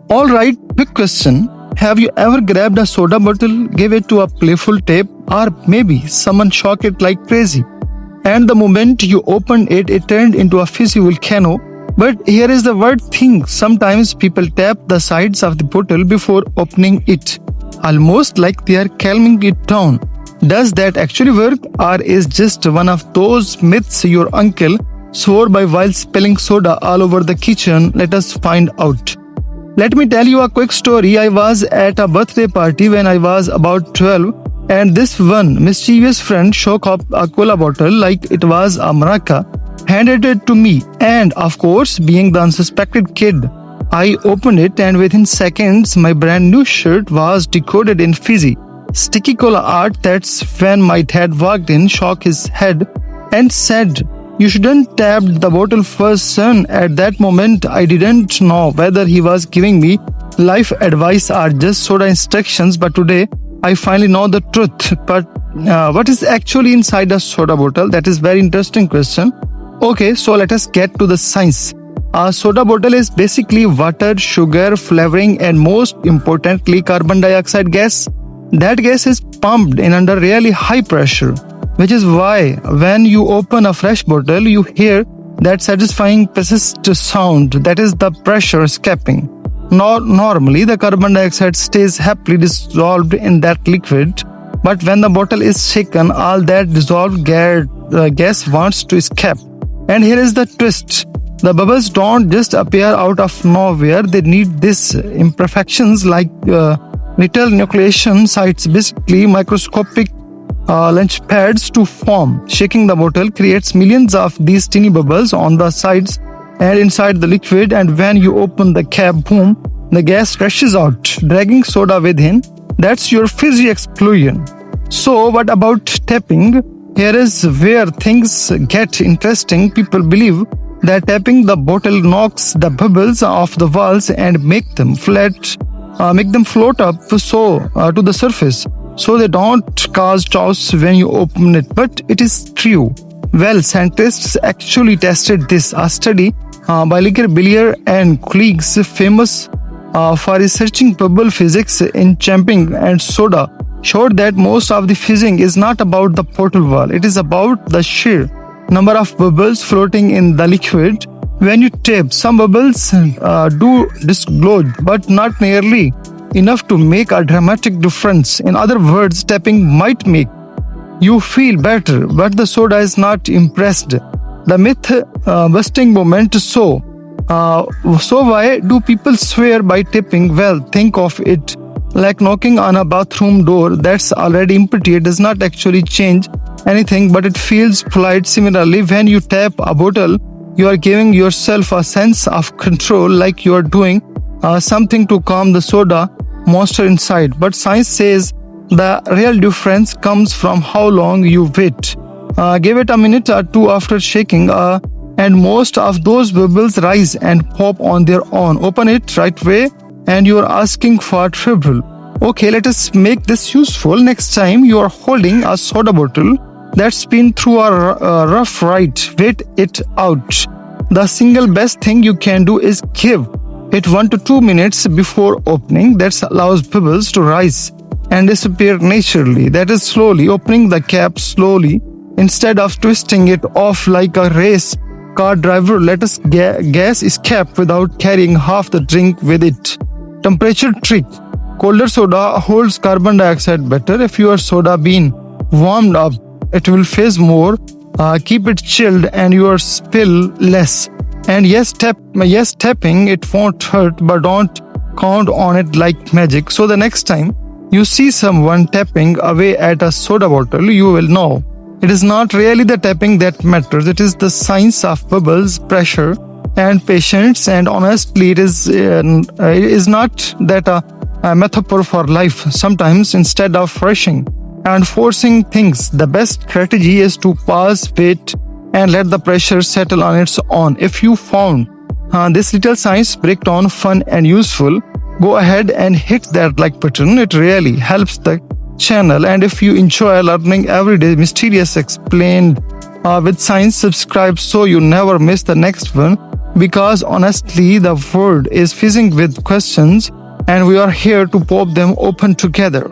Alright, quick question. Have you ever grabbed a soda bottle, gave it to a playful tap, or maybe someone shook it like crazy? And the moment you opened it, it turned into a fizzy volcano. But here is the weird thing. Sometimes people tap the sides of the bottle before opening it, almost like they are calming it down. Does that actually work, or is just one of those myths your uncle swore by while spilling soda all over the kitchen? Let us find out. Let me tell you a quick story. I was at a birthday party when I was about 12, and this one mischievous friend shook up a cola bottle like it was a maraca, handed it to me, and of course, being the unsuspected kid, I opened it, and within seconds, my brand new shirt was decoded in fizzy, sticky cola art. That's when my dad walked in, shook his head, and said, "You shouldn't tap the bottle first, son." At that moment, I didn't know whether he was giving me life advice or just soda instructions, but today I finally know the truth. But what is actually inside a soda bottle? That is very interesting question. Okay, so let us get to the science. A soda bottle is basically water, sugar, flavoring, and most importantly, carbon dioxide gas. That gas is pumped in under really high pressure, which is why when you open a fresh bottle, you hear that satisfying persistent sound. That is the pressure escaping. Normally, the carbon dioxide stays happily dissolved in that liquid, but when the bottle is shaken, all that dissolved gas wants to escape. And here is the twist. The bubbles don't just appear out of nowhere. They need these imperfections like little nucleation sites, basically microscopic launch pads to form. Shaking the bottle creates millions of these tiny bubbles on the sides and inside the liquid, and when you open the cap, boom, the gas rushes out, dragging soda within. That's your fizzy explosion. So what about tapping? Here is where things get interesting. People believe that tapping the bottle knocks the bubbles off the walls and make them float up to the surface, so they don't cause chaos when you open it. But it is true. Well, scientists actually tested this. A study by Billier and colleagues, famous for researching bubble physics in champagne and soda, showed that most of the fizzing is not about the bottle wall. It is about the sheer number of bubbles floating in the liquid. When you tap, some bubbles do disgorge, but not nearly enough to make a dramatic difference. In other words, tapping might make you feel better, but the soda is not impressed. The myth busting moment. So why do people swear by tipping? Well, think of it like knocking on a bathroom door that's already empty. It does not actually change anything, but it feels polite. Similarly, when you tap a bottle, you are giving yourself a sense of control, like you are doing something to calm the soda monster inside. But science says the real difference comes from how long you wait. Give it a minute or two after shaking, and most of those bubbles rise and pop on their own. Open it right way, and you are asking for trouble. Okay, let us make this useful. Next time you are holding a soda bottle that's been through a rough ride, wait it out. The single best thing you can do is give it 1 to 2 minutes before opening. That allows bubbles to rise and disappear naturally. That is slowly opening the cap slowly instead of twisting it off like a race car driver. Let us gas escape without carrying half the drink with it. Temperature trick. Colder soda holds carbon dioxide better. If your soda been warmed up, it will fizz more. Keep it chilled and you will spill less. And yes, tapping it won't hurt, but don't count on it like magic. So the next time you see someone tapping away at a soda bottle, you will know it is not really the tapping that matters. It is the science of bubbles, pressure, and patience. And honestly, it is not that a metaphor for life. Sometimes instead of rushing and forcing things, the best strategy is to pause, wait, and let the pressure settle on its own. If you found this little science breakdown fun and useful, go ahead and hit that like button. It really helps the channel. And if you enjoy learning everyday mysterious explained with science, subscribe so you never miss the next one. Because honestly, the world is fizzing with questions, and we are here to pop them open together.